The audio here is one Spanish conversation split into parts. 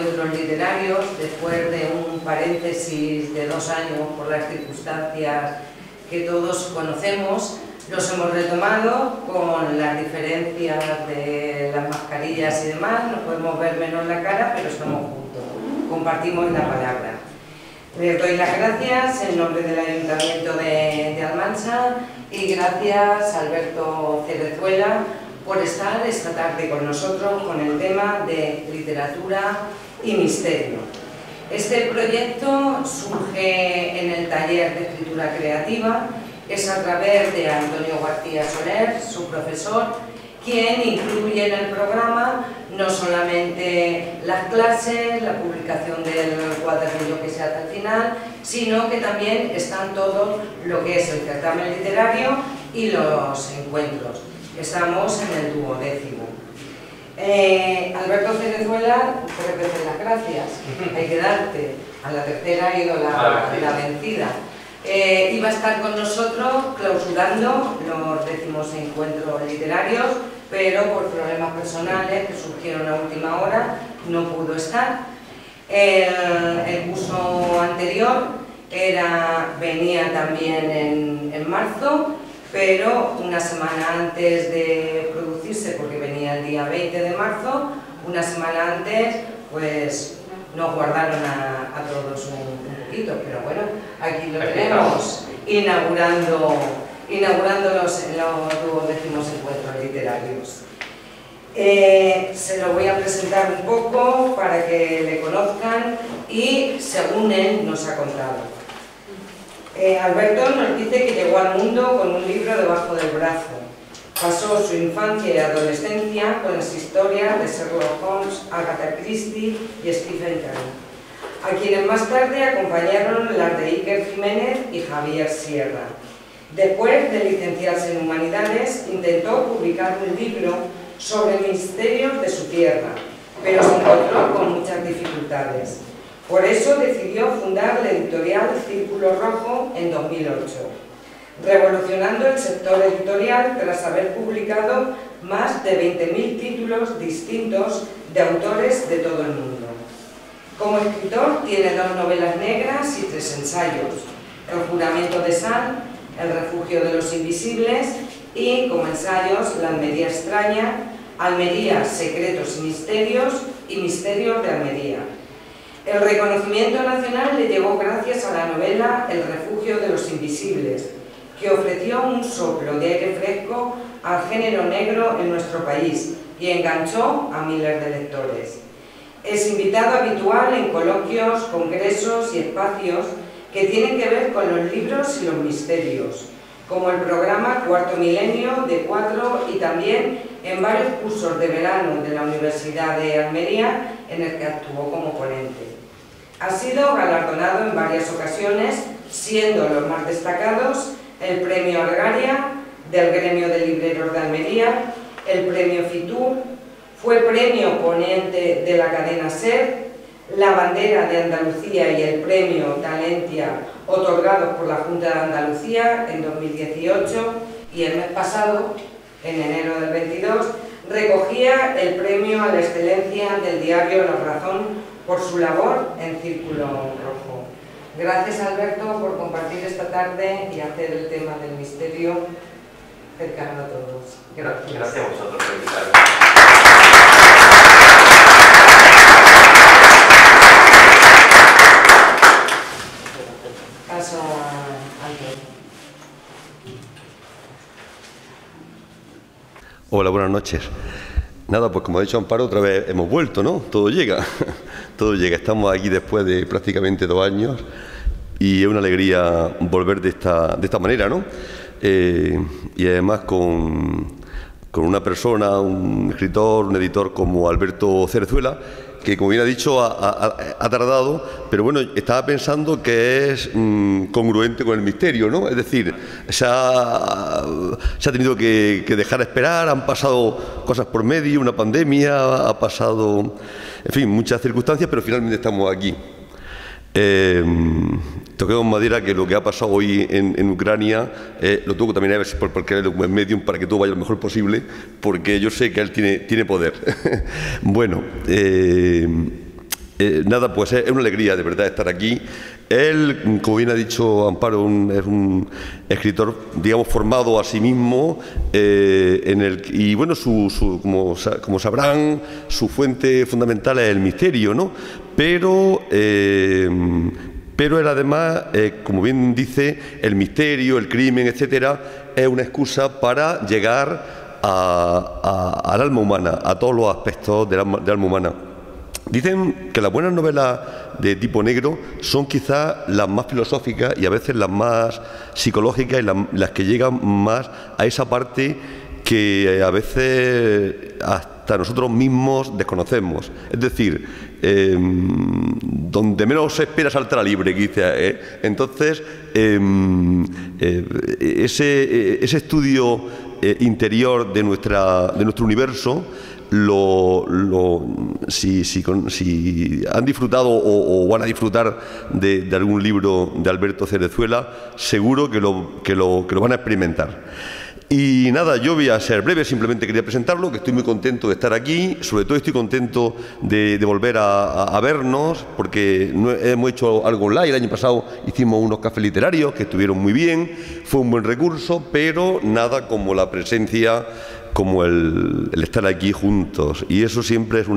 encuentros literarios, después de un paréntesis de 2 años por las circunstancias que todos conocemos. Los hemos retomado con las diferencias de las mascarillas y demás, nos podemos ver menos la cara, pero estamos juntos, compartimos la palabra. Les doy las gracias en nombre del Ayuntamiento de Almansa y gracias a Alberto Cerezuela por estar esta tarde con nosotros con el tema de literatura y misterio. Este proyecto surge en el taller de escritura creativa, es a través de Antonio García Soler, su profesor, quien incluye en el programa no solamente las clases, la publicación del cuadernillo que se hace al final, sino que también están todo lo que es el certamen literario y los encuentros. Estamos en el 12º. Alberto Cerezuela, 3 veces las gracias, hay que darte, a la tercera ha ido la vencida. Iba a estar con nosotros clausurando los 10º encuentros literarios, pero por problemas personales que surgieron a última hora no pudo estar. El curso anterior venía también en marzo, pero una semana antes de producirse, porque venía el día 20 de marzo, una semana antes, pues nos guardaron a todos un poquito, pero bueno, aquí lo tenemos, inaugurando los 12º encuentros literarios. Se lo voy a presentar un poco para que le conozcan y según él nos ha contado. Alberto nos dice que llegó al mundo con un libro debajo del brazo. Pasó su infancia y adolescencia con las historias de Sherlock Holmes, Agatha Christie y Stephen King, a quienes más tarde acompañaron las de Iker Jiménez y Javier Sierra. Después de licenciarse en Humanidades, intentó publicar un libro sobre misterios de su tierra, pero se encontró con muchas dificultades. Por eso decidió fundar la editorial Círculo Rojo en 2008, revolucionando el sector editorial tras haber publicado más de 20.000 títulos distintos de autores de todo el mundo. Como escritor tiene 2 novelas negras y 3 ensayos, El juramento de sal, El refugio de los invisibles y, como ensayos, La Almería extraña, Almería, secretos y misterios de Almería. El reconocimiento nacional le llegó gracias a la novela El refugio de los invisibles, que ofreció un soplo de aire fresco al género negro en nuestro país y enganchó a miles de lectores. Es invitado habitual en coloquios, congresos y espacios que tienen que ver con los libros y los misterios, como el programa Cuarto Milenio de 4 y también en varios cursos de verano de la Universidad de Almería en el que actuó como ponente. Ha sido galardonado en varias ocasiones, siendo los más destacados el Premio Argaria del Gremio de Libreros de Almería, el Premio Fitur, fue Premio Ponente de la cadena SER, la Bandera de Andalucía y el Premio Talentia otorgados por la Junta de Andalucía en 2018 y el mes pasado, en enero del 22, recogía el Premio a la Excelencia del diario La Razón por su labor en Círculo Rojo. Gracias, Alberto, por compartir esta tarde y hacer el tema del misterio cercano a todos. Gracias a vosotros por invitarme. Paso a Alberto. Hola, buenas noches. Nada, pues como ha dicho Amparo, otra vez hemos vuelto, ¿no? Todo llega, todo llega. Estamos aquí después de prácticamente 2 años y es una alegría volver de esta manera, ¿no? Y además con una persona, un escritor, un editor como Alberto Cerezuela, que como bien ha dicho ha tardado, pero bueno, estaba pensando que es congruente con el misterio, ¿no? Es decir, se ha tenido que dejar esperar, han pasado cosas por medio, una pandemia, ha pasado, en fin, muchas circunstancias, pero finalmente estamos aquí. Toquemos madera que lo que ha pasado hoy en Ucrania lo tengo también a ver porque es un medium para que todo vaya lo mejor posible, porque yo sé que él tiene poder. Bueno, nada, pues es una alegría de verdad estar aquí. Él, como bien ha dicho Amparo, es un escritor, digamos, formado a sí mismo, y bueno, como sabrán, su fuente fundamental es el misterio, ¿no? Pero él además, como bien dice, el misterio, el crimen, etcétera, es una excusa para llegar al alma humana, a todos los aspectos del alma humana. Dicen que las buenas novelas de tipo negro son quizás las más filosóficas y a veces las más psicológicas y las que llegan más a esa parte que a veces hasta nosotros mismos desconocemos. Es decir, donde menos se espera salta la libre, quizás. Entonces, ese estudio interior de nuestro universo, si han disfrutado o van a disfrutar de algún libro de Alberto Cerezuela, seguro que lo van a experimentar. Y nada, yo voy a ser breve, simplemente quería presentarlo, que estoy muy contento de estar aquí, sobre todo estoy contento de volver a vernos, porque hemos hecho algo online. El año pasado hicimos unos cafés literarios que estuvieron muy bien, fue un buen recurso, pero nada como la presencia, como el estar aquí juntos, y eso siempre es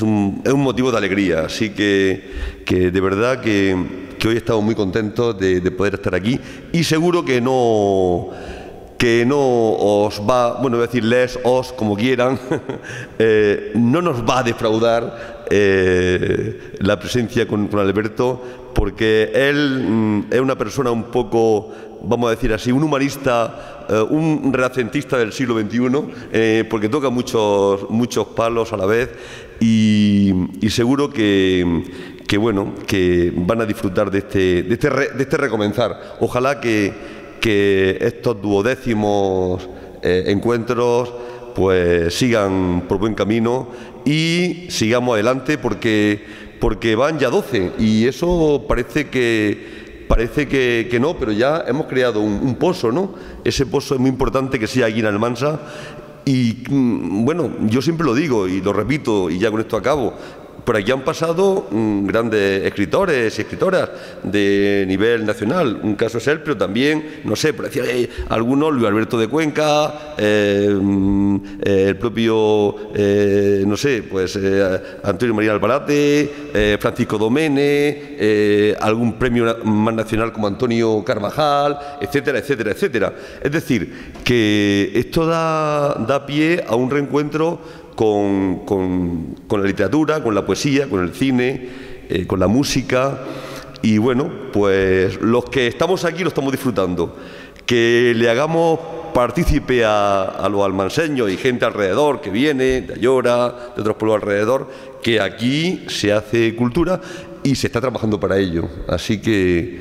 un motivo de alegría. Así que de verdad que hoy estamos muy contentos de poder estar aquí, y seguro que no os va, bueno, voy a decir os, como quieran, no nos va a defraudar la presencia con Alberto, porque él es una persona un poco, vamos a decir así, un humanista, un renacentista del siglo XXI, porque toca muchos palos a la vez, y seguro que van a disfrutar de este recomenzar. Ojalá que estos 12º encuentros pues sigan por buen camino y sigamos adelante, porque van ya 12, y eso parece que no, pero ya hemos creado un pozo, ¿no? Ese pozo es muy importante que sea aquí en Almansa, y bueno, yo siempre lo digo y lo repito, y ya con esto acabo. Por aquí han pasado grandes escritores y escritoras de nivel nacional. Un caso es él, pero también, no sé, por decir algunos, Luis Alberto de Cuenca, el propio, no sé, pues Antonio María Albarate, Francisco Domene, algún premio más nacional como Antonio Carvajal, etcétera, etcétera, etcétera. Es decir, que esto da pie a un reencuentro con la literatura, con la poesía, con el cine, con la música. Y bueno, pues los que estamos aquí lo estamos disfrutando. Que le hagamos partícipe a los almanseños y gente alrededor que viene, de Ayora, de otros pueblos alrededor, que aquí se hace cultura y se está trabajando para ello. Así que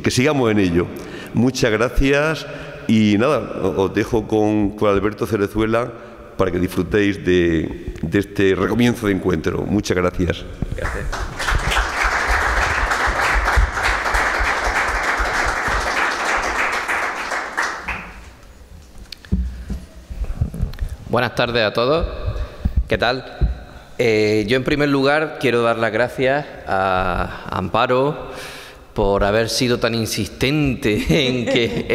sigamos en ello. Muchas gracias. Y nada, os dejo con Alberto Cerezuela para que disfrutéis de este recomienzo de encuentro. Muchas gracias. Gracias. Buenas tardes a todos. ¿Qué tal? Yo en primer lugar quiero dar las gracias a Amparo por haber sido tan insistente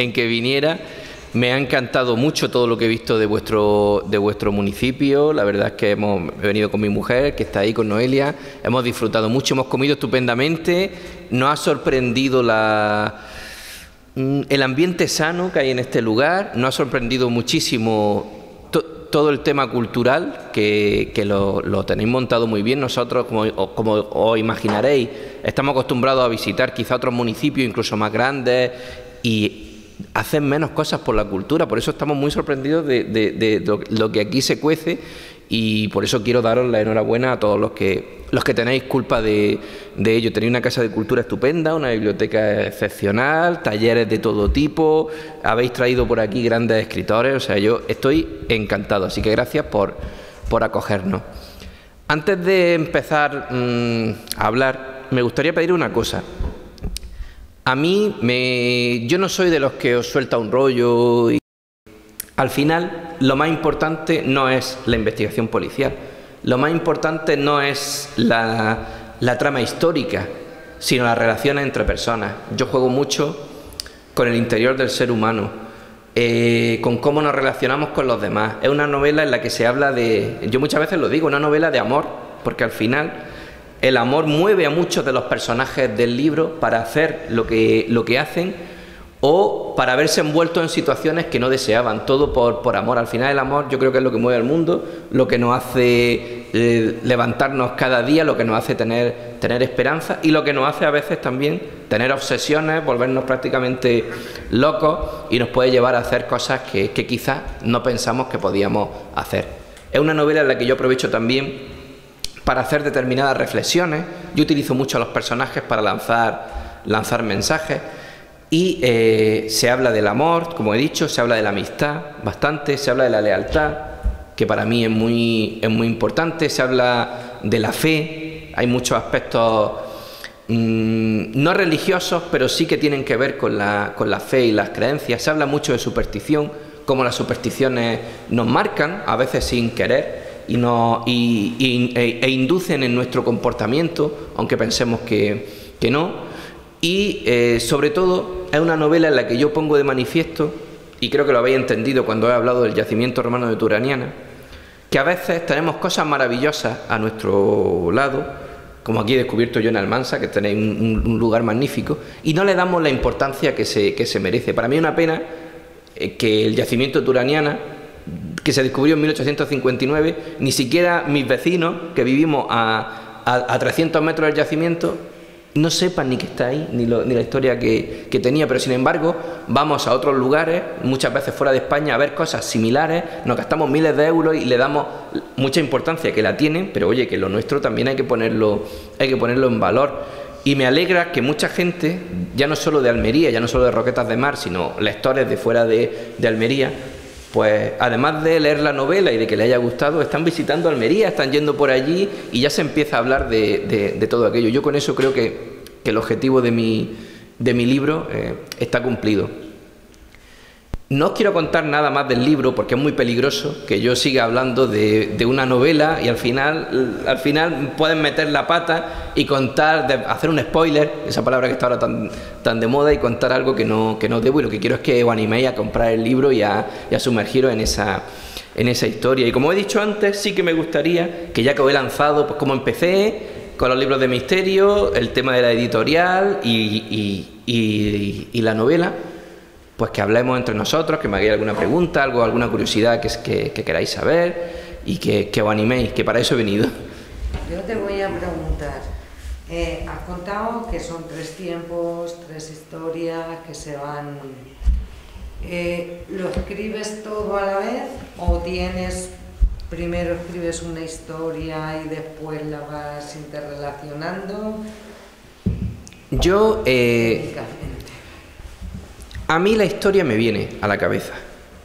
en que viniera. Me ha encantado mucho todo lo que he visto de vuestro municipio. La verdad es que he venido con mi mujer, que está ahí con Noelia. Hemos disfrutado mucho, hemos comido estupendamente. Nos ha sorprendido el ambiente sano que hay en este lugar. Nos ha sorprendido muchísimo todo el tema cultural, que lo tenéis montado muy bien. Nosotros, como os imaginaréis, estamos acostumbrados a visitar quizá otros municipios incluso más grandes y hacen menos cosas por la cultura. Por eso estamos muy sorprendidos de lo que aquí se cuece, y por eso quiero daros la enhorabuena a todos los que tenéis culpa de ello. Tenéis una casa de cultura estupenda, una biblioteca excepcional, talleres de todo tipo, habéis traído por aquí grandes escritores. O sea, yo estoy encantado, así que gracias por acogernos. Antes de empezar a hablar, me gustaría pedir una cosa. A mí, yo no soy de los que os suelta un rollo. Al final, lo más importante no es la investigación policial. lo más importante no es la trama histórica, sino las relaciones entre personas. Yo juego mucho con el interior del ser humano, con cómo nos relacionamos con los demás. Es una novela en la que se habla de, yo muchas veces lo digo, una novela de amor, porque al final el amor mueve a muchos de los personajes del libro para hacer lo que hacen, o para verse envueltos en situaciones que no deseaban, todo por amor. Al final el amor yo creo que es lo que mueve al mundo, lo que nos hace levantarnos cada día, lo que nos hace tener esperanza, y lo que nos hace a veces también tener obsesiones, volvernos prácticamente locos, y nos puede llevar a hacer cosas que quizás no pensamos que podíamos hacer. Es una novela en la que yo aprovecho también para hacer determinadas reflexiones. Yo utilizo mucho a los personajes para lanzar mensajes. Y se habla del amor, como he dicho, se habla de la amistad bastante, se habla de la lealtad, que para mí es muy importante, se habla de la fe, hay muchos aspectos no religiosos, pero sí que tienen que ver con la fe y las creencias. Se habla mucho de superstición, cómo las supersticiones nos marcan, a veces sin querer, e inducen en nuestro comportamiento, aunque pensemos que no. Y sobre todo es una novela en la que yo pongo de manifiesto, y creo que lo habéis entendido cuando he hablado del yacimiento romano de Turaniana, que a veces tenemos cosas maravillosas a nuestro lado, como aquí he descubierto yo en Almansa, que tenéis un lugar magnífico, y no le damos la importancia que se merece. Para mí es una pena que el yacimiento de Turaniana, que se descubrió en 1859, ni siquiera mis vecinos, que vivimos a 300 metros del yacimiento, no sepan ni que está ahí, ni la historia que tenía, pero sin embargo vamos a otros lugares, muchas veces fuera de España, a ver cosas similares, nos gastamos miles de euros y le damos mucha importancia, que la tienen, pero oye, que lo nuestro también hay que ponerlo en valor. Y me alegra que mucha gente, ya no solo de Almería, ya no solo de Roquetas de Mar, sino lectores de fuera de Almería, pues además de leer la novela y de que le haya gustado, están visitando Almería, están yendo por allí, y ya se empieza a hablar de todo aquello. Yo con eso creo que el objetivo de mi libro está cumplido. No os quiero contar nada más del libro porque es muy peligroso que yo siga hablando de una novela y al final pueden meter la pata y hacer un spoiler, esa palabra que está ahora tan de moda, y contar algo que no debo, y lo que quiero es que os animéis a comprar el libro y a sumergiros en esa historia. Y como he dicho antes, sí que me gustaría que, ya que os he lanzado, pues cómo empecé con los libros de misterio, el tema de la editorial y la novela, pues que hablemos entre nosotros, que me hagáis alguna pregunta, alguna curiosidad que queráis saber, y que os animéis, que para eso he venido. Yo te voy a preguntar, has contado que son 3 tiempos, 3 historias que se van... ¿Lo escribes todo a la vez o primero escribes una historia y después la vas interrelacionando? Yo... A mí la historia me viene a la cabeza,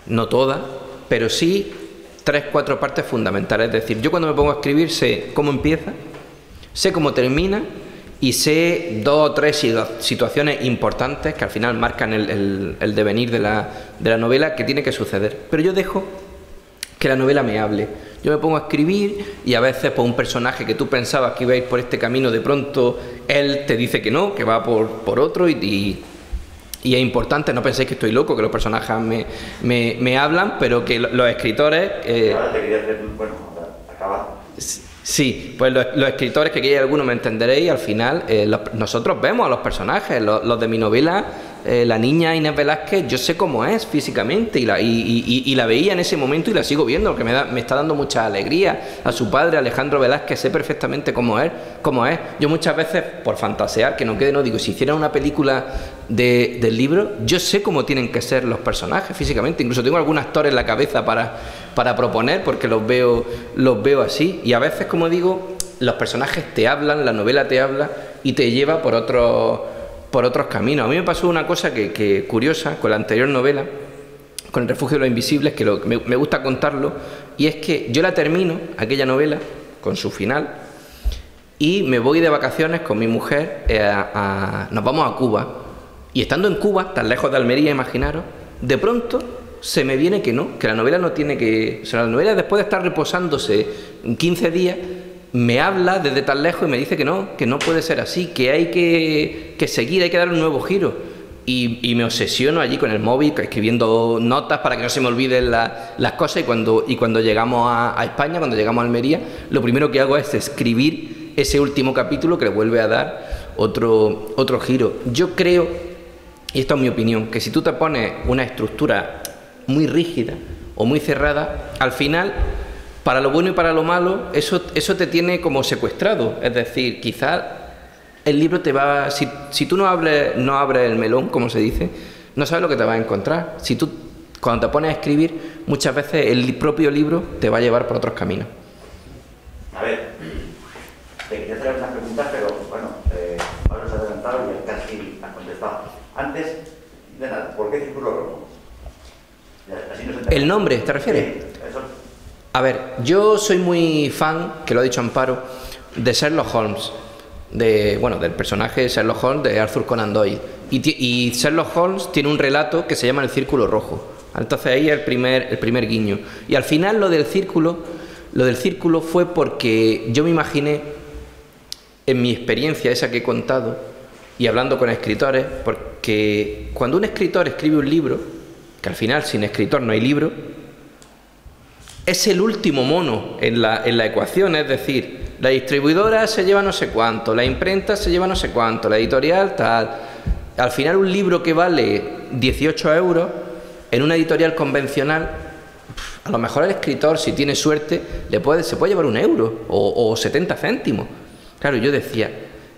no toda, pero sí 3 o 4 partes fundamentales. Es decir, yo cuando me pongo a escribir sé cómo empieza, sé cómo termina, y sé 2 o 3 situaciones importantes que al final marcan el devenir de la novela, que tiene que suceder. Pero yo dejo que la novela me hable. Yo me pongo a escribir, y a veces pues un personaje que tú pensabas que iba a ir por este camino, de pronto él te dice que no, que va por otro, y es importante, no penséis que estoy loco, que los personajes me hablan, pero que los escritores... Ahora te quería hacer, bueno, acaba. Sí, pues los escritores, que aquí hay algunos me entenderéis, al final nosotros vemos a los personajes, los de mi novela, la niña Inés Velázquez, yo sé cómo es físicamente, y la veía en ese momento y la sigo viendo, porque me está dando mucha alegría. A su padre, Alejandro Velázquez, sé perfectamente cómo es. Yo muchas veces, por fantasear, que no quede, no digo, si hiciera una película del libro, yo sé cómo tienen que ser los personajes físicamente, incluso tengo algún actor en la cabeza para proponer, porque los veo así, y a veces, como digo, los personajes te hablan, la novela te habla y te lleva por otros caminos. A mí me pasó una cosa que curiosa con la anterior novela, con El refugio de los invisibles, que me gusta contarlo, y es que yo la termino, aquella novela, con su final, y me voy de vacaciones con mi mujer, nos vamos a Cuba, y estando en Cuba, tan lejos de Almería, imaginaros, de pronto se me viene que no, que la novela no tiene que... O sea, la novela, después de estar reposándose 15 días, me habla desde tan lejos y me dice que no puede ser así, que hay que seguir, hay que dar un nuevo giro. Y me obsesiono allí con el móvil, escribiendo notas para que no se me olviden las cosas, y cuando llegamos a España, cuando llegamos a Almería, lo primero que hago es escribir ese último capítulo que le vuelve a dar otro giro. Yo creo, y esto es mi opinión, que si tú te pones una estructura muy rígida o muy cerrada, al final, para lo bueno y para lo malo, eso te tiene como secuestrado. Es decir, quizás el libro te va... Si tú no abres el melón, como se dice, no sabes lo que te vas a encontrar. Si tú, cuando te pones a escribir, muchas veces el propio libro te va a llevar por otros caminos. A ver, te quería hacer unas preguntas, pero bueno, ahora nos ha adelantado y casi has contestado. Antes de nada, ¿por qué Círculo Rojo? Así nos ¿El nombre, te refieres? Sí, eso. A ver, yo soy muy fan, que lo ha dicho Amparo, de Sherlock Holmes, del personaje de Sherlock Holmes de Arthur Conan Doyle. Y Sherlock Holmes tiene un relato que se llama El Círculo Rojo. Entonces ahí es el primer guiño. Y al final lo del círculo fue porque yo me imaginé, en mi experiencia esa que he contado, y hablando con escritores, porque cuando un escritor escribe un libro, que al final sin escritor no hay libro, es el último mono en la ecuación. Es decir, la distribuidora se lleva no sé cuánto, la imprenta se lleva no sé cuánto, la editorial tal. Al final un libro que vale 18 euros, en una editorial convencional, a lo mejor el escritor, si tiene suerte, se puede llevar 1 euro o 70 céntimos. Claro, yo decía,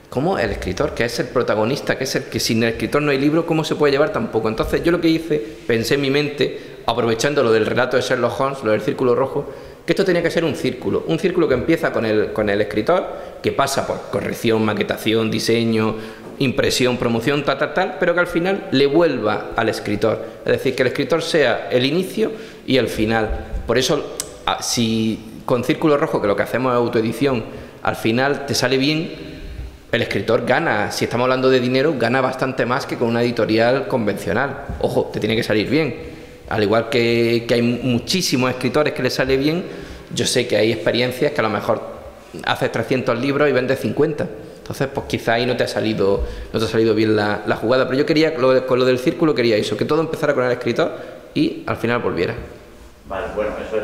¿cómo el escritor, que es el protagonista, que es el que sin el escritor no hay libro, cómo se puede llevar tan poco? Entonces yo lo que hice, pensé en mi mente, aprovechando lo del relato de Sherlock Holmes, lo del Círculo Rojo, que esto tenía que ser un círculo que empieza con el escritor, que pasa por corrección, maquetación, diseño, impresión, promoción, tal, pero que al final le vuelva al escritor. Es decir, que el escritor sea el inicio y el final. Por eso, si con Círculo Rojo, que lo que hacemos es autoedición, al final te sale bien, el escritor gana. Si estamos hablando de dinero, gana bastante más que con una editorial convencional. Ojo, te tiene que salir bien. Al igual que hay muchísimos escritores que les sale bien, yo sé que hay experiencias que a lo mejor haces 300 libros y vendes 50. Entonces, pues quizá ahí no te ha salido bien la jugada. Pero yo quería, con lo del círculo, quería eso, que todo empezara con el escritor y al final volviera. Vale, bueno, eso es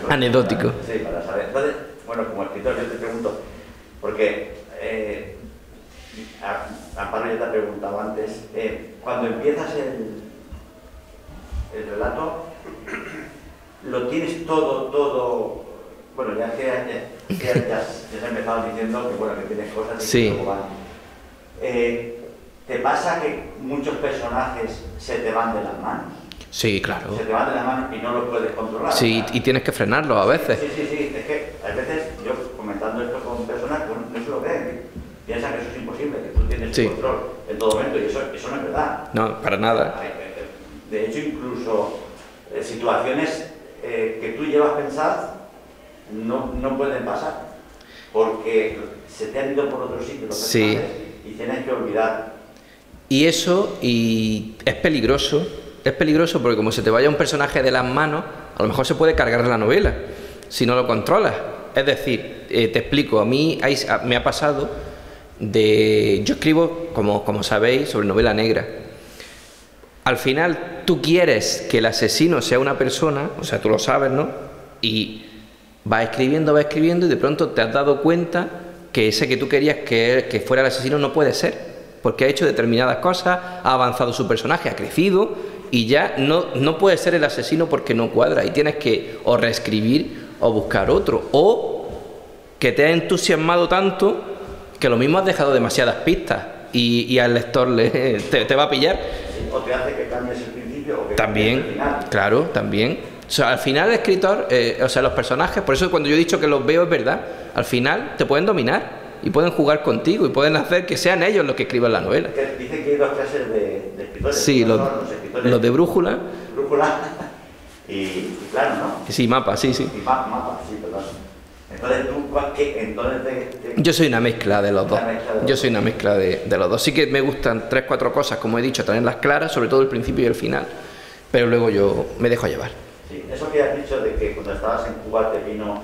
anecdótico. Sí, para saber. Entonces, bueno, como escritor yo te pregunto, porque Amparo ya te ha preguntado antes, cuando empiezas el relato, lo tienes todo, bueno, ya has empezado diciendo que, bueno, que tienes cosas y sí. Que luego van. ¿Te pasa que muchos personajes se te van de las manos? Sí, claro. Se te van de las manos y no los puedes controlar. Sí, y tienes que frenarlos a veces. Sí, es que a veces yo comentando esto con personas no se lo creen, piensan que eso es imposible, que tú tienes control en todo momento, y eso no es verdad. No, para nada. De hecho, incluso situaciones que tú llevas pensadas no pueden pasar, porque se te han ido por otro sitio los personajes y tienes que olvidar. Y eso es peligroso porque como se te vaya un personaje de las manos, a lo mejor se puede cargar la novela, si no lo controlas. Es decir, te explico, a mí me ha pasado yo escribo, como sabéis, sobre novela negra. Al final tú quieres que el asesino sea una persona, o sea, tú lo sabes, ¿no? Y vas escribiendo y de pronto te has dado cuenta que ese que tú querías que fuera el asesino no puede ser, porque ha hecho determinadas cosas, ha avanzado su personaje, ha crecido y ya no puede ser el asesino porque no cuadra, y tienes que o reescribir o buscar otro, o que te ha entusiasmado tanto que lo mismo has dejado demasiadas pistas y al lector te va a pillar. O te hace que cambies el principio o que también, cambies el final. Claro, también. O sea, al final el escritor, los personajes, por eso cuando yo he dicho que los veo es verdad, al final te pueden dominar y pueden jugar contigo y pueden hacer que sean ellos los que escriban la novela. Dicen que hay 2 clases de escritores. Sí, los de brújula. Brújula y plano, ¿no? Sí, mapa, sí. Y mapa, sí, perdón. Entonces tú, yo soy una mezcla de los dos. Yo soy una mezcla de los dos. Sí que me gustan 3, 4 cosas, como he dicho, tenerlas claras, sobre todo el principio y el final. pero luego yo me dejo llevar. Sí, eso que has dicho de que cuando estabas en Cuba te vino...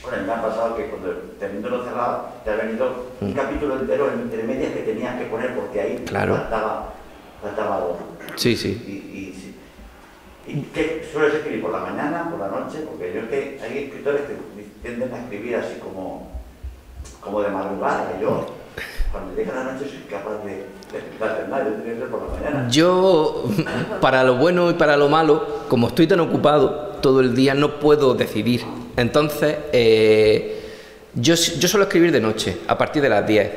Bueno, me ha pasado que cuando teniéndolo cerrado te ha venido un capítulo entero entre medias que tenías que poner porque ahí faltaba algo. Sí, sí. ¿Y qué sueles escribir? ¿Por la mañana, por la noche? Porque yo es que hay escritores que tienden a escribir así como de madrugada. Yo, cuando llega la noche, soy capaz de alternar, yo tenía que ser por la mañana. Yo, para lo bueno y para lo malo, como estoy tan ocupado todo el día, no puedo decidir. Entonces, yo suelo escribir de noche, a partir de las 10.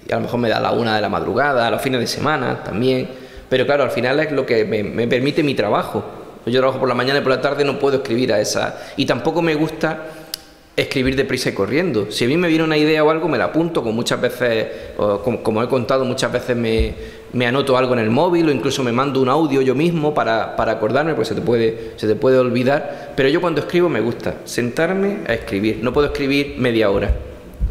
Y a lo mejor me da la 1 de la madrugada, a los fines de semana también. Pero claro, al final es lo que me permite mi trabajo. Yo trabajo por la mañana y por la tarde, no puedo escribir a esa. Y tampoco me gusta escribir deprisa y corriendo. Si a mí me viene una idea o algo, me la apunto, como muchas veces, como he contado, muchas veces me anoto algo en el móvil o incluso me mando un audio yo mismo para acordarme, pues se te puede olvidar. Pero yo cuando escribo me gusta sentarme a escribir. No puedo escribir media hora.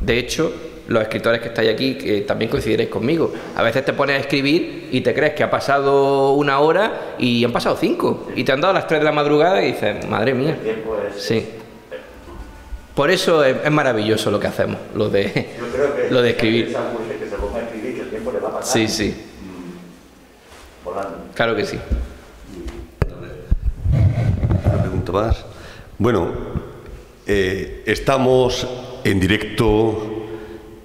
De hecho, los escritores que estáis aquí, que también coincidiréis conmigo, a veces te pones a escribir y te crees que ha pasado 1 hora y han pasado 5 y te han dado las 3 de la madrugada y dices, madre mía. Sí. Por eso es maravilloso lo que hacemos, lo de escribir. Que se ponga a escribir, que el tiempo le va a pasar. Sí, sí. Volando. Claro que sí. Una pregunta más. Bueno, estamos en directo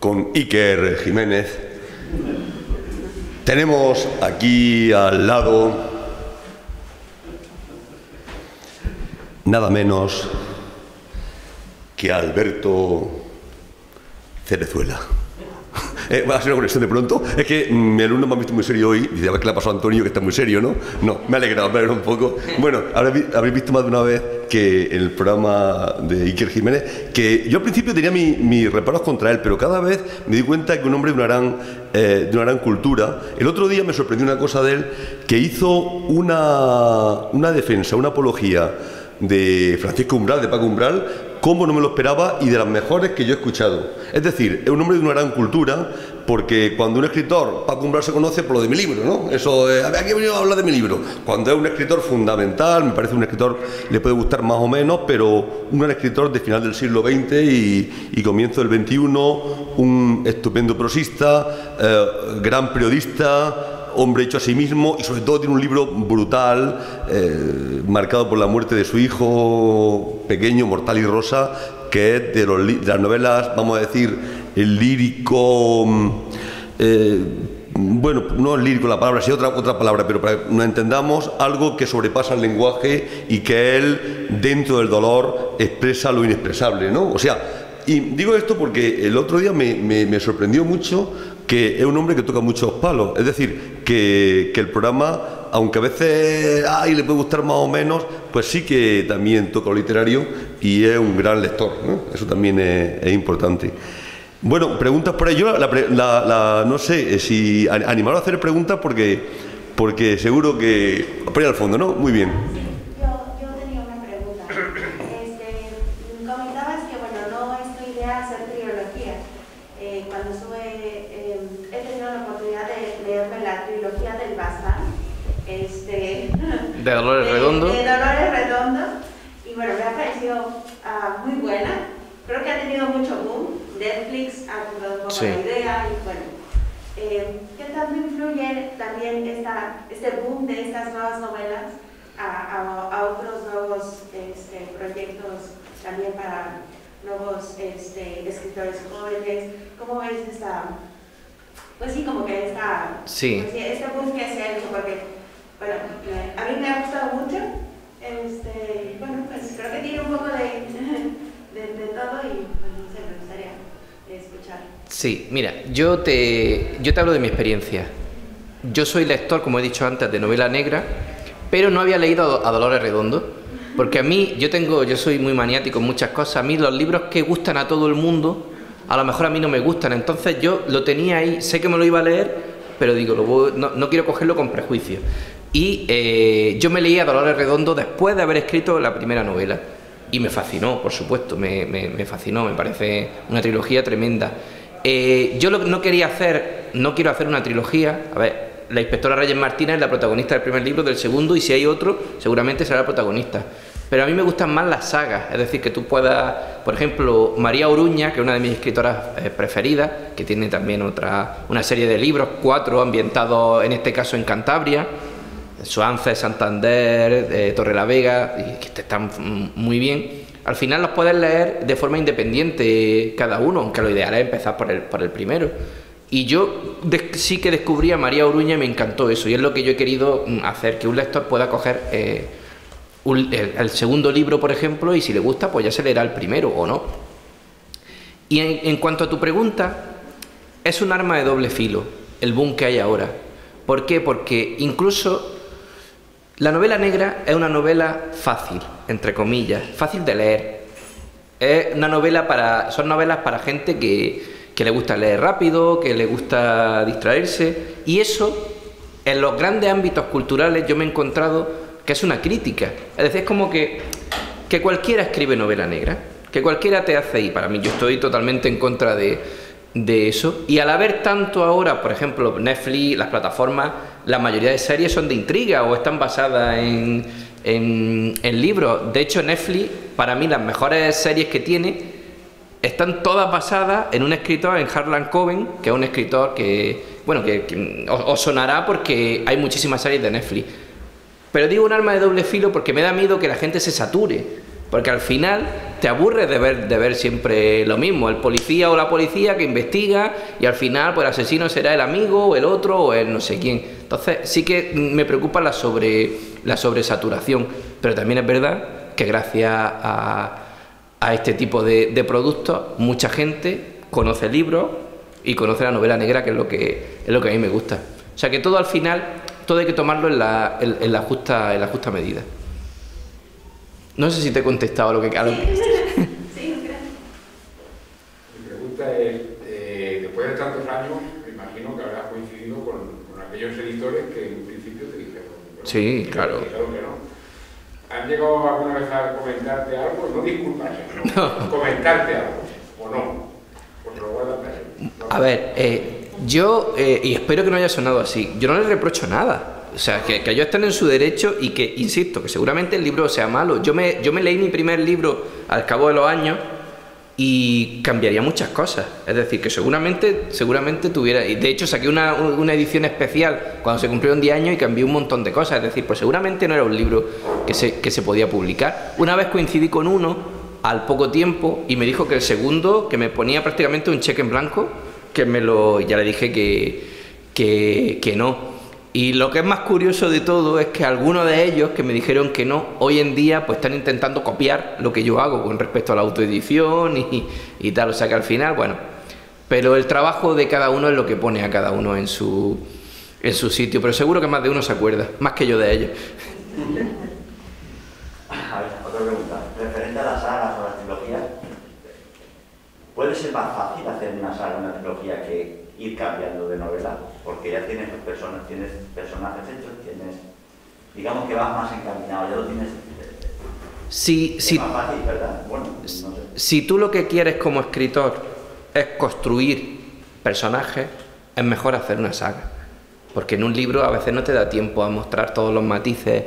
con Iker Jiménez. Tenemos aquí al lado nada menos que Alberto Cerezuela. Va a ser una conexión de pronto. Es que mi alumno me ha visto muy serio hoy. Dice, a ver qué le ha pasado a Antonio, que está muy serio, ¿no? No, me ha alegrado un poco. Bueno, habréis visto más de una vez que en el programa de Iker Jiménez, que yo al principio tenía mis reparos contra él, pero cada vez me di cuenta que un hombre de una gran cultura. El otro día me sorprendió una cosa de él, que hizo una defensa, una apología de Francisco Umbral, de Paco Umbral, como no me lo esperaba y de las mejores que yo he escuchado. Es decir, es un hombre de una gran cultura, porque cuando un escritor, Paco Umbral se conoce por lo de mi libro, ¿no? Eso, aquí he venido a hablar de mi libro. Cuando es un escritor fundamental, me parece un escritor, le puede gustar más o menos, pero un gran escritor de final del siglo XX y comienzo del XXI, un estupendo prosista, gran periodista, hombre hecho a sí mismo y sobre todo tiene un libro brutal, marcado por la muerte de su hijo pequeño, Mortal y Rosa, que es de las novelas, vamos a decir, el lírico, bueno, no es lírico la palabra, sí otra palabra, pero para que nos entendamos, algo que sobrepasa el lenguaje y que él, dentro del dolor, expresa lo inexpresable, ¿no? O sea, y digo esto porque el otro día me sorprendió mucho que es un hombre que toca muchos palos, es decir, que el programa, aunque a veces le puede gustar más o menos, pues sí que también toca lo literario y es un gran lector, ¿no? Eso también es importante. Bueno, preguntas por ahí. Yo no sé si animaros a hacer preguntas porque seguro que... Por ahí al fondo, ¿no? Muy bien. Yo tenía una pregunta. Comentabas que, bueno, no es tu idea hacer trilogía. Cuando he tenido la oportunidad de leerme la trilogía del Bazán, de Dolores Redondo. De Dolores Redondo. Y bueno, me ha parecido muy buena. Creo que ha tenido mucho boom. Netflix ha comprado un poco la idea y bueno. ¿Qué tanto influye también este boom de estas nuevas novelas a otros nuevos proyectos también para nuevos escritores jóvenes? ¿Cómo ves pues sí, como que sí. Pues, este boom que se ha hecho? Porque, bueno, a mí me ha gustado mucho. Bueno, pues creo que tiene un poco de todo y pues, no sé, me gustaría escuchar. Sí, mira, yo te hablo de mi experiencia. Yo soy lector, como he dicho antes, de novela negra, pero no había leído a Dolores Redondo, porque a mí, yo soy muy maniático en muchas cosas. A mí los libros que gustan a todo el mundo, a lo mejor a mí no me gustan. Entonces yo lo tenía ahí, sé que me lo iba a leer, pero digo, no quiero cogerlo con prejuicio. Y yo me leí a Dolores Redondo después de haber escrito la primera novela. Y me fascinó, por supuesto, me fascinó, me parece una trilogía tremenda. Yo no quiero hacer una trilogía, a ver, la inspectora Reyes Martínez es la protagonista del primer libro, del segundo, y si hay otro, seguramente será la protagonista. Pero a mí me gustan más las sagas, es decir, que tú puedas, por ejemplo, María Oruña, que es una de mis escritoras preferidas, que tiene también una serie de libros, 4 ambientados en este caso en Cantabria, Suances, Santander, Torrelavega, y que están muy bien. Al final los puedes leer de forma independiente cada uno, aunque lo ideal es empezar por el primero. Y yo sí que descubrí a María Oruña y me encantó eso, y es lo que yo he querido hacer, que un lector pueda coger el segundo libro, por ejemplo, y si le gusta, pues ya se leerá el primero o no. Y en cuanto a tu pregunta, es un arma de doble filo el boom que hay ahora. ¿Por qué? Porque incluso la novela negra es una novela fácil, entre comillas, fácil de leer. Es una novela son novelas para gente que le gusta leer rápido, que le gusta distraerse, y eso, en los grandes ámbitos culturales, yo me he encontrado que es una crítica. Es decir, es como que cualquiera escribe novela negra, que cualquiera te hace, y para mí yo estoy totalmente en contra de eso, y al haber tanto ahora, por ejemplo, Netflix, las plataformas, la mayoría de series son de intriga o están basadas en libros. De hecho, Netflix, para mí, las mejores series que tiene están todas basadas en un escritor, en Harlan Coben, que es un escritor que, bueno, que os sonará porque hay muchísimas series de Netflix. Pero digo un arma de doble filo porque me da miedo que la gente se sature, porque al final te aburres de ver siempre lo mismo, el policía o la policía que investiga y al final pues el asesino será el amigo o el otro o el no sé quién. Entonces sí que me preocupa la sobresaturación, pero también es verdad que gracias a este tipo de productos mucha gente conoce libros y conoce la novela negra, que es lo que a mí me gusta. O sea que todo al final, todo hay que tomarlo en la justa medida. No sé si te he contestado lo que... Sí, gracias. Mi pregunta es, después de tantos años, me imagino que habrás coincidido con aquellos editores que en un principio te dijeron... Sí, claro. Que no. ¿Han llegado alguna vez a comentarte algo? No disculparse, no. Comentarte algo, ¿o no? Pues lo guardas para él. A ver, yo, y espero que no haya sonado así, yo no les reprocho nada. O sea, que ellos estén en su derecho y que, insisto, que seguramente el libro sea malo. Yo me leí mi primer libro al cabo de los años y cambiaría muchas cosas. Es decir, que seguramente tuviera... Y de hecho saqué una edición especial cuando se cumplieron 10 años y cambié un montón de cosas. Es decir, pues seguramente no era un libro que se podía publicar. Una vez coincidí con uno al poco tiempo y me dijo que el segundo, que me ponía prácticamente un cheque en blanco, ya le dije que no. Y lo que es más curioso de todo es que algunos de ellos que me dijeron que no, hoy en día pues están intentando copiar lo que yo hago con respecto a la autoedición y tal. O sea que al final, bueno, pero el trabajo de cada uno es lo que pone a cada uno en su sitio, pero seguro que más de uno se acuerda, más que yo de ellos. A ver, otra pregunta. Referente a las sagas o las trilogías, ¿puede ser más fácil hacer una saga o una trilogía que ir cambiando de novela? Porque ya tienes personajes hechos, digamos que vas más encaminado, ya lo tienes... Es más fácil, ¿verdad? Bueno, no sé. Si tú lo que quieres como escritor es construir personajes, es mejor hacer una saga. Porque en un libro a veces no te da tiempo a mostrar todos los matices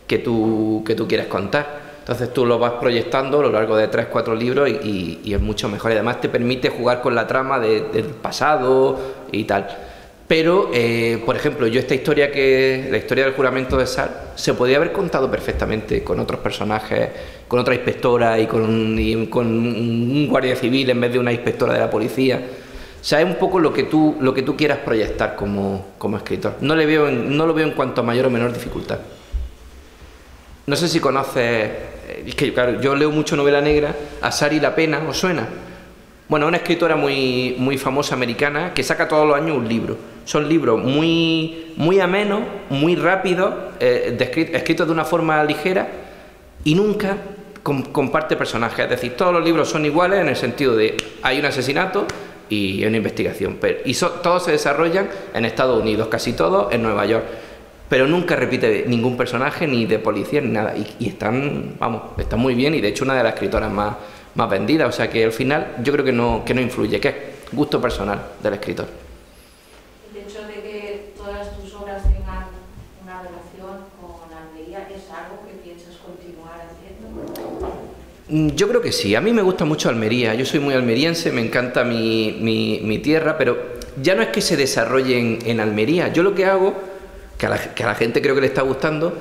que tú quieres contar. Entonces tú lo vas proyectando a lo largo de 3-4 libros y es mucho mejor. Y además te permite jugar con la trama del pasado y tal. Pero, por ejemplo, yo la historia del juramento de Sal, se podía haber contado perfectamente con otros personajes, con otra inspectora y con un guardia civil en vez de una inspectora de la policía. O sea, es un poco lo que tú quieras proyectar como escritor. No lo veo en cuanto a mayor o menor dificultad. No sé si conoces, es que claro, yo leo mucho novela negra, a Sari La Pena, ¿os suena? Bueno, una escritora muy famosa americana que saca todos los años un libro. Son libros muy amenos, muy rápidos, escritos de una forma ligera y nunca comparte personajes. Es decir, todos los libros son iguales en el sentido de hay un asesinato y hay una investigación. Todos se desarrollan en Estados Unidos, casi todos en Nueva York. Pero nunca repite ningún personaje, ni de policía, ni nada. Y están muy bien, y de hecho una de las escritoras más vendidas. O sea que al final yo creo que no influye, que es gusto personal del escritor. El hecho de que todas tus obras con Almería es algo que piensas continuar haciendo? Yo creo que sí, a mí me gusta mucho Almería, yo soy muy almeriense, me encanta mi tierra, pero ya no es que se desarrolle en Almería, yo lo que hago, que a la gente creo que le está gustando,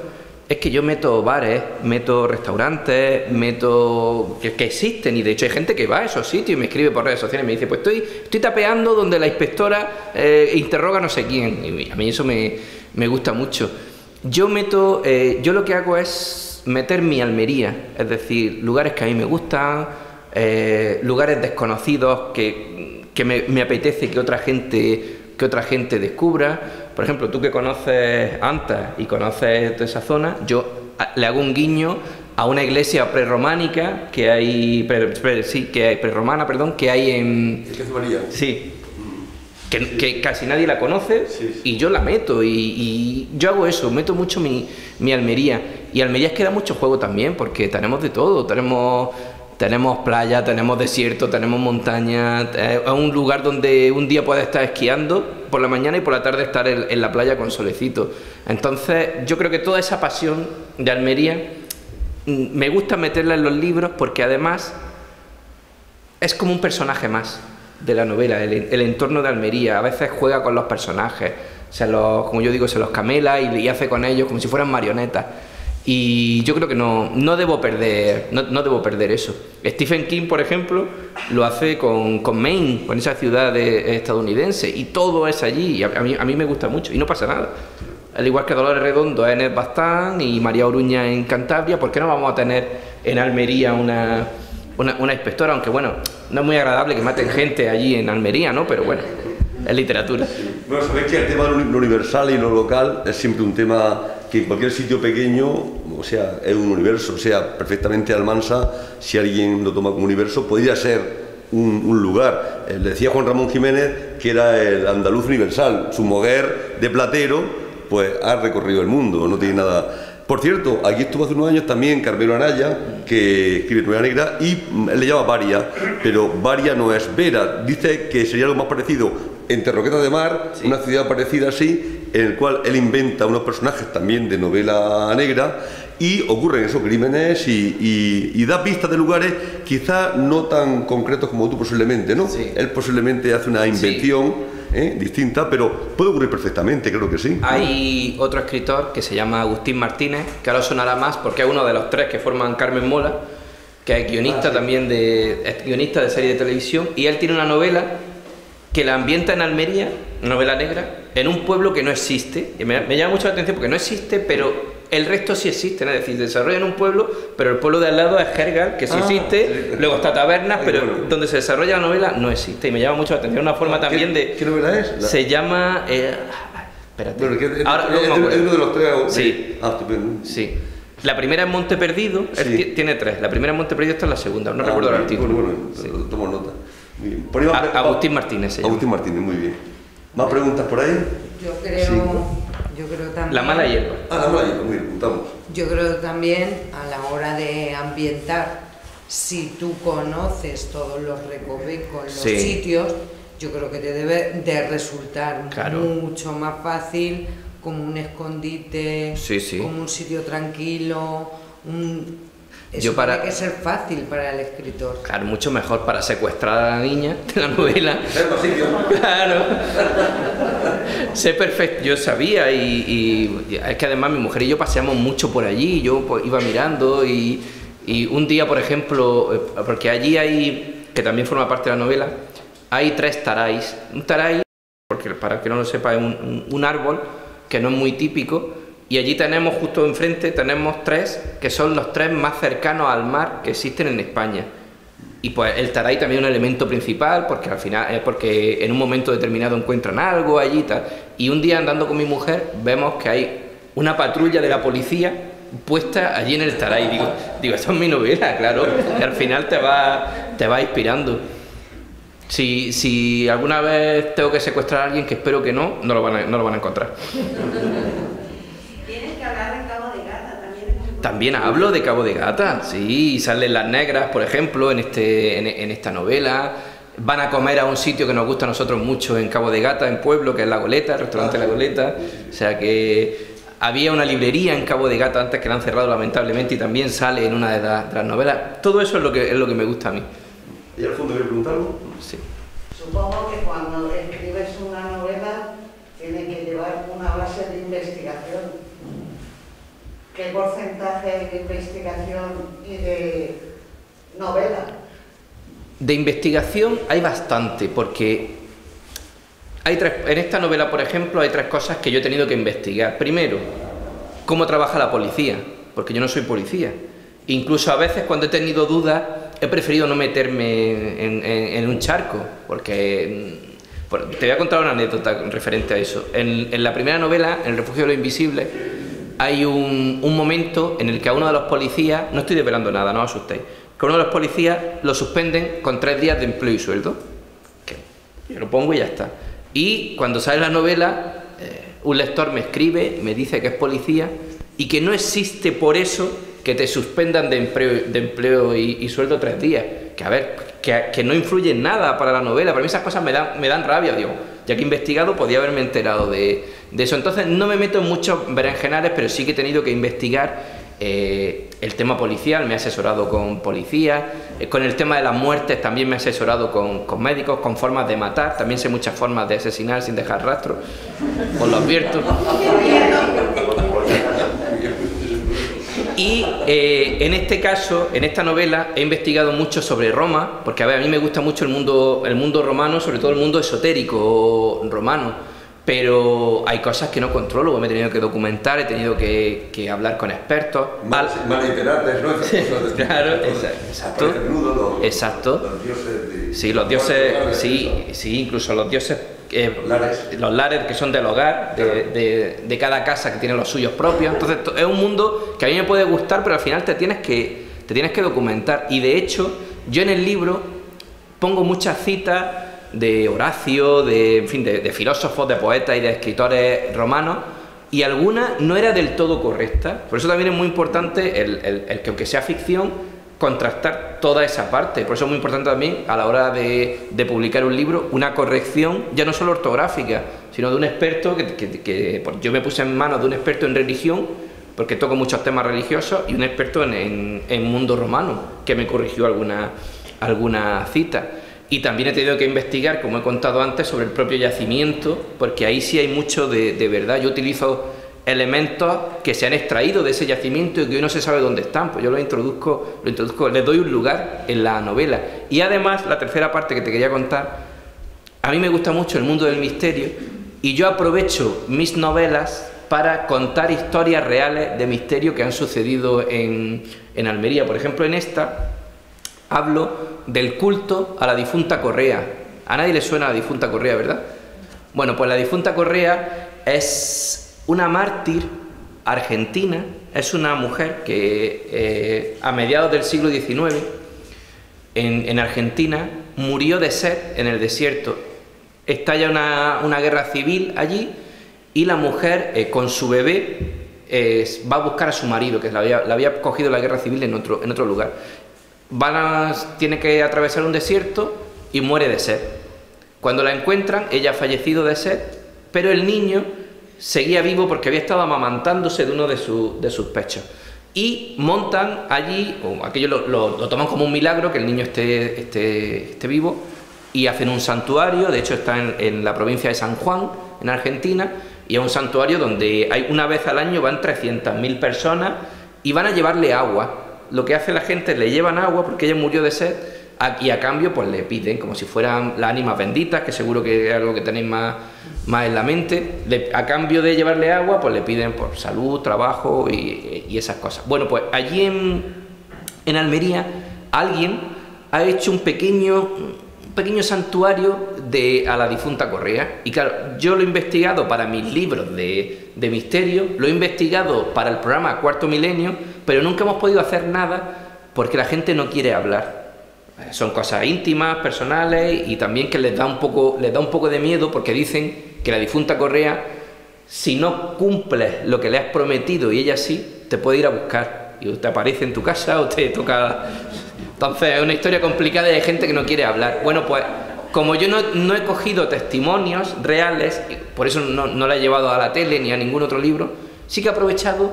es que yo meto bares, meto restaurantes, meto que existen, y de hecho hay gente que va a esos sitios y me escribe por redes sociales y me dice, pues estoy tapeando donde la inspectora interroga a no sé quién, y a mí eso me gusta mucho. Yo lo que hago es meter mi Almería, es decir, lugares que a mí me gustan, lugares desconocidos que me apetece que otra gente descubra. Por ejemplo, tú que conoces Antas y conoces toda esa zona, yo le hago un guiño a una iglesia prerrománica que hay, prerromana, perdón, que hay en... María. Sí. Que casi nadie la conoce, sí. Y yo la meto y yo hago eso, meto mucho mi Almería. Y Almería es que da mucho juego también, porque tenemos de todo, tenemos playa, tenemos desierto, tenemos montaña, es un lugar donde un día puedes estar esquiando por la mañana y por la tarde estar en la playa con solecito. Entonces yo creo que toda esa pasión de Almería me gusta meterla en los libros, porque además es como un personaje más de la novela, el entorno de Almería. A veces juega con los personajes, como yo digo, se los camela y hace con ellos como si fueran marionetas. Y yo creo que no debo perder eso. Stephen King, por ejemplo, lo hace con Maine, con esa ciudad estadounidense, y todo es allí, y a mí me gusta mucho, y no pasa nada. Al igual que Dolores Redondo es en El Bastán y María Oruña en Cantabria, ¿por qué no vamos a tener en Almería una inspectora? Aunque bueno, no es muy agradable que maten gente allí en Almería, ¿no? Pero bueno, es literatura. Bueno, sabéis que el tema de lo universal y lo local es siempre un tema que en cualquier sitio pequeño, o sea, es un universo. O sea, perfectamente Almansa, si alguien lo toma como universo, podría ser un lugar. Le decía Juan Ramón Jiménez que era el andaluz universal. Su mujer de platero, pues ha recorrido el mundo, no tiene nada. Por cierto, aquí estuvo hace unos años también Carmelo Anaya, que escribe Novela Negra, y él le llama Varia, pero Varia no es Vera. Dice que sería algo más parecido entre Roquetas de Mar, sí, una ciudad parecida así, en el cual él inventa unos personajes también de novela negra, y ocurren esos crímenes y da pistas de lugares quizá no tan concretos como tú posiblemente, ¿no? Sí. Él posiblemente hace una invención, sí, distinta, pero puede ocurrir perfectamente, creo que sí. Hay otro escritor que se llama Agustín Martínez, que ahora sonará más porque es uno de los tres que forman Carmen Mola, que es guionista también es guionista de serie de televisión, y él tiene una novela que la ambienta en Almería, novela negra, en un pueblo que no existe. Y me llama mucho la atención porque no existe, pero el resto sí existe, ¿no? Es decir, se desarrolla en un pueblo, pero el pueblo de al lado es Jergal, que sí existe, sí. Luego está Tabernas, pero bueno, donde se desarrolla la novela no existe. Y me llama mucho la atención una forma también de... ¿Qué novela es? Se llama... espérate. Bueno, ahora es uno de los tres... Sí. Estupendo. Sí. La primera es Monte Perdido, sí. Tiene tres. La primera es Monte Perdido, esta es la segunda, no recuerdo el artículo. Bueno, sí. Tomo nota. Agustín Martínez se llama. Agustín Martínez, muy bien. ¿Más preguntas por ahí? Yo creo también... La mala hierba. La mala hierba, muy bien, preguntamos. Yo creo también, a la hora de ambientar, si tú conoces todos los recovecos, los sí. sitios, yo creo que te debe de resultar mucho más fácil, como un escondite, sí. Como un sitio tranquilo, eso tiene que ser fácil para el escritor. Claro, mucho mejor para secuestrar a la niña de la novela. Claro. Sé perfecto, yo sabía y es que además mi mujer y yo paseamos mucho por allí, yo pues, iba mirando y un día, por ejemplo, porque allí hay, que también forma parte de la novela, hay 3 taráis. Un taráis, porque para que no lo sepa, es un árbol que no es muy típico. Y allí tenemos, justo enfrente, tenemos 3 que son los 3 más cercanos al mar que existen en España. Y pues el taray también es un elemento principal, porque al final es porque en un momento determinado encuentran algo allí y tal. Y un día andando con mi mujer vemos que hay una patrulla de la policía puesta allí en el taray. Digo, esto es mi novela, claro. Y al final te va inspirando. Si alguna vez tengo que secuestrar a alguien, que espero que no lo van a encontrar. También hablo de Cabo de Gata, sí, salen las negras, por ejemplo, en esta novela. Van a comer a un sitio que nos gusta a nosotros mucho en Cabo de Gata, en Pueblo, que es La Goleta, el restaurante La Goleta. O sea que Había una librería en Cabo de Gata antes que la han cerrado lamentablemente y también sale en una de las novelas. Todo eso es lo que me gusta a mí. ¿Y al fondo quiere preguntar algo? Sí. Supongo que cuando escribes una novela tiene que llevar una base de investigación. ¿Qué porcentaje de investigación y de novela? De investigación hay bastante, porque en esta novela, por ejemplo, hay 3 cosas que yo he tenido que investigar. Primero, cómo trabaja la policía, porque yo no soy policía. Incluso a veces cuando he tenido dudas he preferido no meterme en un charco, porque te voy a contar una anécdota referente a eso. En la primera novela, en El refugio de lo invisible, hay un momento en el que a uno de los policías, no estoy desvelando nada, no os asustéis, que a uno de los policías lo suspenden con 3 días de empleo y sueldo. Que yo lo pongo y ya está. Y cuando sale la novela, un lector me escribe, me dice que es policía y que no existe por eso que te suspendan de empleo y sueldo 3 días. Que a ver, que no influye en nada para la novela. Para mí esas cosas me dan rabia, digo. Ya que he investigado, podía haberme enterado de eso. Entonces no me meto en muchos berenjenales, pero sí que he tenido que investigar el tema policial. Me he asesorado con policías, con el tema de las muertes también me he asesorado con médicos, con formas de matar. También sé muchas formas de asesinar sin dejar rastro, os lo advierto. Y en este caso, en esta novela, he investigado mucho sobre Roma, porque a mí me gusta mucho el mundo romano, sobre todo el mundo esotérico romano, pero hay cosas que no controlo, me he tenido que documentar, he tenido que hablar con expertos. Manipularte, ¿no? Claro, exacto. Exacto. Los dioses sí, los dioses, sí, incluso los dioses, los lares que son del hogar, de cada casa que tiene los suyos propios. Entonces es un mundo que a mí me puede gustar, pero al final te tienes que documentar. Y de hecho, yo en el libro pongo muchas citas de Horacio, de filósofos, de poetas y de escritores romanos, y algunas no era del todo correcta. Por eso también es muy importante el que, aunque sea ficción, contrastar toda esa parte. Por eso es muy importante también a la hora de publicar un libro, una corrección ya no solo ortográfica, sino de un experto pues yo me puse en manos de un experto en religión, porque toco muchos temas religiosos, y un experto en mundo romano, que me corrigió alguna cita. Y también he tenido que investigar, como he contado antes, sobre el propio yacimiento, porque ahí sí hay mucho de verdad. Yo utilizo elementos que se han extraído de ese yacimiento y que hoy no se sabe dónde están, pues yo los introduzco, les doy un lugar en la novela. Y además, la tercera parte que te quería contar, a mí me gusta mucho el mundo del misterio, y yo aprovecho mis novelas para contar historias reales de misterio que han sucedido en Almería. Por ejemplo, en esta hablo del culto a la difunta Correa. A nadie le suena la difunta Correa, ¿verdad? Bueno, pues la difunta Correa es una mártir argentina, es una mujer que a mediados del siglo XIX en Argentina murió de sed en el desierto. Estalla una guerra civil allí y la mujer con su bebé va a buscar a su marido, que la había cogido la guerra civil en otro lugar. Tiene que atravesar un desierto y muere de sed. Cuando la encuentran, ella ha fallecido de sed, pero el niño seguía vivo porque había estado amamantándose de uno de sus pechos. Y montan allí, aquello lo toman como un milagro que el niño esté vivo, y hacen un santuario. De hecho está en la provincia de San Juan, en Argentina, y es un santuario donde una vez al año van 300.000 personas y van a llevarle agua. Lo que hace la gente es le llevan agua porque ella murió de sed, y a cambio pues le piden, como si fueran las ánimas benditas, que seguro que es algo que tenéis más en la mente, a cambio de llevarle agua pues le piden por salud, trabajo y esas cosas. Bueno, pues allí en Almería alguien ha hecho un pequeño santuario a la difunta Correa, y claro, yo lo he investigado para mis libros de misterio, lo he investigado para el programa Cuarto Milenio, pero nunca hemos podido hacer nada porque la gente no quiere hablar. Son cosas íntimas, personales, y también que les da un poco de miedo, porque dicen que la difunta Correa, si no cumples lo que le has prometido y ella sí, te puede ir a buscar y te aparece en tu casa o te toca. Entonces es una historia complicada y hay gente que no quiere hablar. Bueno, pues como yo no he cogido testimonios reales, por eso no la he llevado a la tele ni a ningún otro libro, Sí que he aprovechado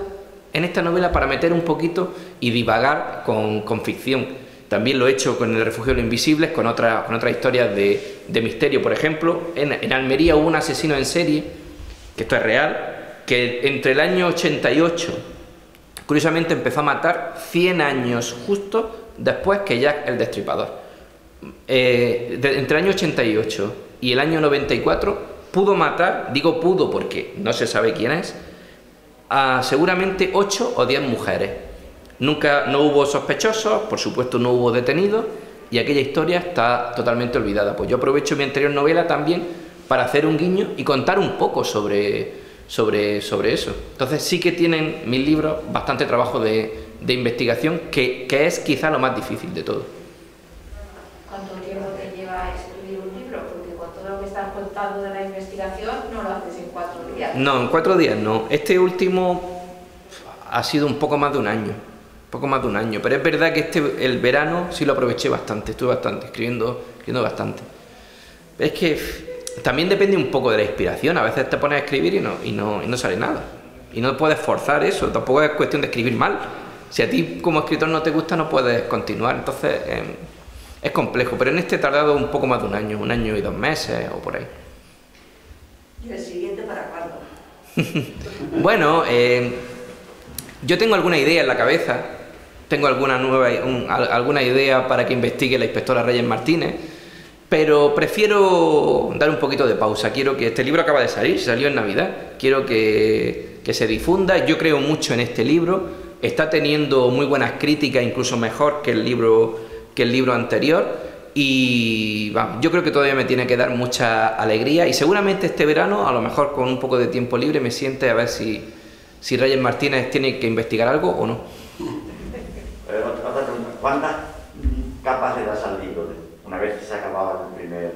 en esta novela para meter un poquito y divagar con ficción. También lo he hecho con El refugio de los invisibles, con otras historias de misterio. Por ejemplo, en Almería hubo un asesino en serie, que esto es real, que entre el año 88, curiosamente empezó a matar 100 años justo después que Jack el Destripador. Entre el año 88 y el año 94 pudo matar, digo pudo porque no se sabe quién es, a seguramente 8 o 10 mujeres. No hubo sospechosos, por supuesto no hubo detenidos, y aquella historia está totalmente olvidada. Pues yo aprovecho mi anterior novela también para hacer un guiño y contar un poco sobre eso. Entonces sí que tienen mis libros bastante trabajo de investigación, que es quizá lo más difícil de todo. ¿Cuánto tiempo te lleva escribir un libro? Porque con todo lo que estás contando de la investigación no lo haces en 4 días. No, en 4 días no. Este último ha sido un poco más de un año. Pero es verdad que el verano sí lo aproveché bastante, estuve bastante, escribiendo bastante. Es que también depende un poco de la inspiración, a veces te pones a escribir y no sale nada. Y no puedes forzar eso, tampoco es cuestión de escribir mal. Si a ti como escritor no te gusta, no puedes continuar, entonces es complejo. Pero en este he tardado un poco más de un año y 2 meses o por ahí. ¿Y el siguiente para cuándo? Bueno, yo tengo alguna idea en la cabeza, tengo alguna idea para que investigue la inspectora Reyes Martínez, pero prefiero dar un poquito de pausa. Quiero que este libro acaba de salir, salió en Navidad, quiero que se difunda. Yo creo mucho en este libro, está teniendo muy buenas críticas, incluso mejor que el libro anterior, y yo creo que todavía me tiene que dar mucha alegría, y seguramente este verano, a lo mejor con un poco de tiempo libre, me siente a ver si Reyes Martínez tiene que investigar algo o no. Otra pregunta, ¿cuántas capas le das al libro una vez que se acababa el primer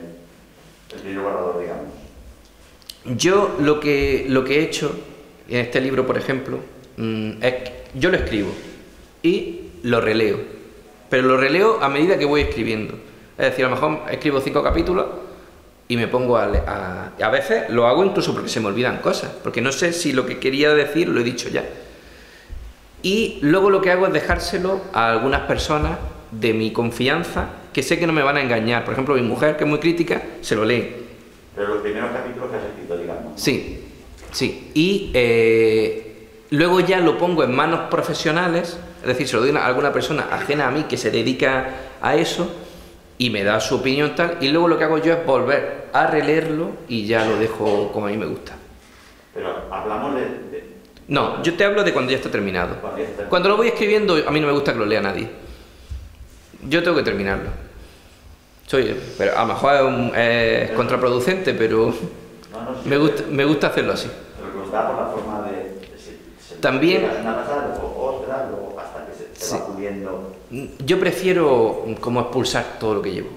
borrador, digamos? Yo lo que he hecho en este libro, por ejemplo, es que yo lo escribo y lo releo, pero lo releo a medida que voy escribiendo. Es decir, a lo mejor escribo 5 capítulos y me pongo a veces lo hago incluso porque se me olvidan cosas, porque no sé si lo que quería decir lo he dicho ya. Y luego lo que hago es dejárselo a algunas personas de mi confianza que sé que no me van a engañar. Por ejemplo, mi mujer, que es muy crítica, se lo lee. Pero los primeros capítulos que has escrito, digamos. Sí. Y luego ya lo pongo en manos profesionales, es decir, se lo doy a alguna persona ajena a mí que se dedica a eso y me da su opinión tal, y luego lo que hago yo es volver a releerlo y ya lo dejo como a mí me gusta. Pero hablamos de... No, yo te hablo de cuando ya está terminado. Cuando lo voy escribiendo, a mí no me gusta que lo lea nadie. Yo tengo que terminarlo. Pero a lo mejor es contraproducente, pero me gusta hacerlo así. Pero que os da por la forma de también una pasada, otra, luego hasta que se va puliendo. Yo prefiero como expulsar todo lo que llevo.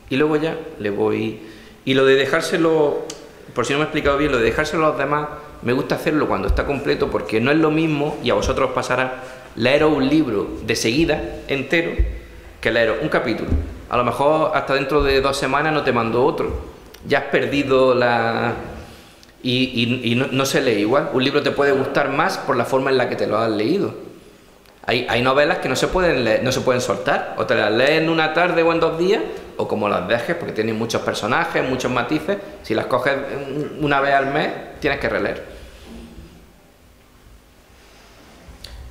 Y luego ya le voy... Y lo de dejárselo, por si no me he explicado bien, lo de dejárselo a los demás, me gusta hacerlo cuando está completo, porque no es lo mismo, y a vosotros os pasará, leeros un libro de seguida, entero, que leeros un capítulo. A lo mejor hasta dentro de 2 semanas no te mando otro. Ya has perdido la... Y no se lee igual. Un libro te puede gustar más por la forma en la que te lo has leído. Hay novelas que no se pueden leer, no se pueden soltar. O te las lees en una tarde o en 2 días, o como las dejes, porque tienen muchos personajes, muchos matices. Si las coges una vez al mes, tienes que releer.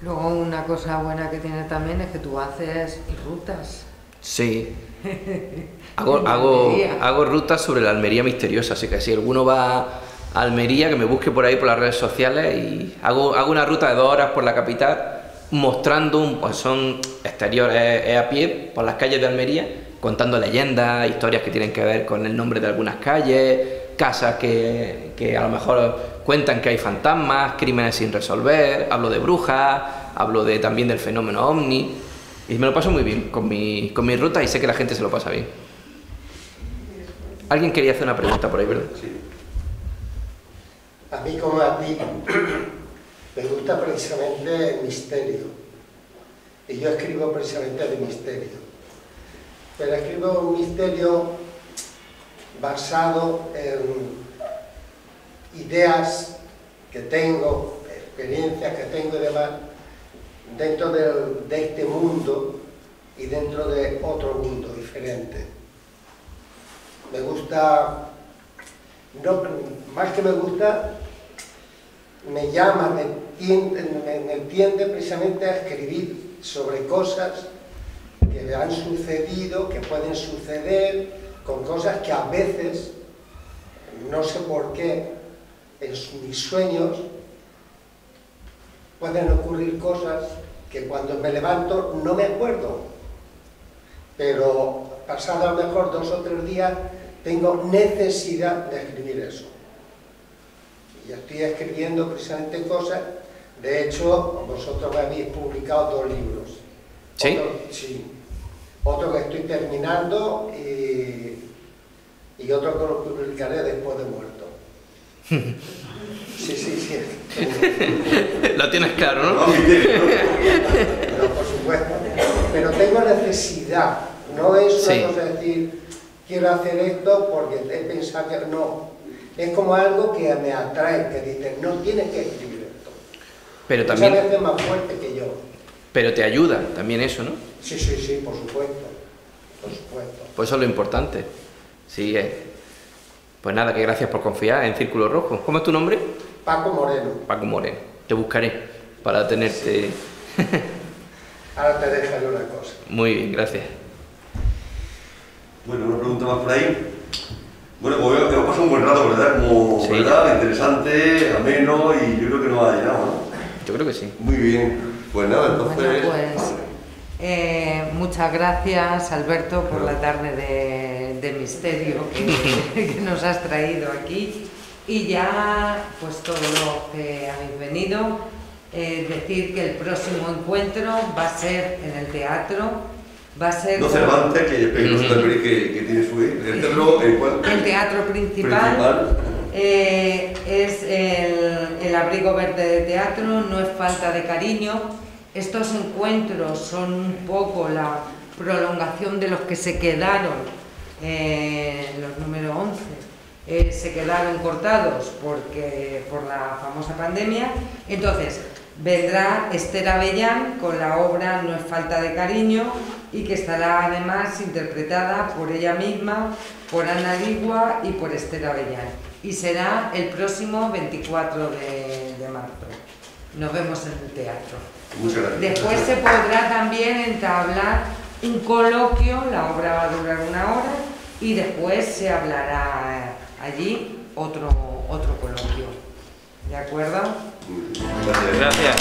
Luego una cosa buena que tiene también es que tú haces rutas. Sí. Hago rutas sobre la Almería misteriosa, así que si alguno va a Almería, que me busque por ahí por las redes sociales, y hago una ruta de 2 horas por la capital, mostrando, pues son exteriores a pie por las calles de Almería, contando leyendas, historias que tienen que ver con el nombre de algunas calles, casas que a lo mejor cuentan que hay fantasmas, crímenes sin resolver, hablo de brujas, hablo también del fenómeno ovni, y me lo paso muy bien con mi ruta, y sé que la gente se lo pasa bien. ¿Alguien quería hacer una pregunta por ahí, verdad? Sí. A mí, como a ti, me gusta precisamente el misterio, y yo escribo precisamente de misterio, pero escribo un misterio basado en ideas que tengo, experiencias que tengo y demás, dentro de este mundo y dentro de otro mundo diferente. Me gusta, no, más que me gusta, me llama, me entiende precisamente a escribir sobre cosas que han sucedido, que pueden suceder, con cosas que a veces, no sé por qué, en mis sueños pueden ocurrir cosas que cuando me levanto no me acuerdo, pero pasado a lo mejor 2 o 3 días tengo necesidad de escribir eso. Y estoy escribiendo precisamente cosas. De hecho, vosotros habéis publicado 2 libros. ¿Sí? Sí. Otro que estoy terminando y otro que lo publicaré después de muerto. Sí. Lo tienes claro, ¿no? Pero, por supuesto. Pero tengo necesidad. No es una cosa de decir, quiero hacer esto porque he pensado que no. Es como algo que me atrae, que dicen, no tienes que escribir esto. Pero también... Muchas veces más fuerte que yo. Pero te ayuda también eso, ¿no? Sí, por supuesto. Por supuesto. Pues eso es lo importante. Sí, pues nada, que gracias por confiar en Círculo Rojo. ¿Cómo es tu nombre? Paco Moreno. Paco Moreno. Te buscaré para tenerte... Sí. Ahora te dejaré una cosa. Muy bien, gracias. Bueno, una pregunta más por ahí. Bueno, pues hemos pasado un buen rato, ¿verdad? Como, sí. ¿Verdad? Interesante, ameno y yo creo que nos ha llenado, ¿no? Yo creo que sí. Muy bien. Pues nada, entonces... Bueno, pues muchas gracias, Alberto, por la tarde de misterio que nos has traído aquí. Y ya, pues todos los que habéis venido, decir que el próximo encuentro va a ser en el teatro. Va a ser no Cervantes, que tiene su... El teatro principal. Es el Abrigo Verde de Teatro, no es falta de cariño. Estos encuentros son un poco la prolongación de los que se quedaron, los número 11, se quedaron cortados por la famosa pandemia. Entonces, vendrá Esther Avellán con la obra No es falta de cariño y que estará además interpretada por ella misma, por Ana Ligua y por Esther Avellán. Y será el próximo 24 de marzo. Nos vemos en el teatro. Muchas gracias. Después se podrá también entablar un coloquio, la obra va a durar 1 hora y después se hablará allí otro coloquio. ¿De acuerdo? Gracias.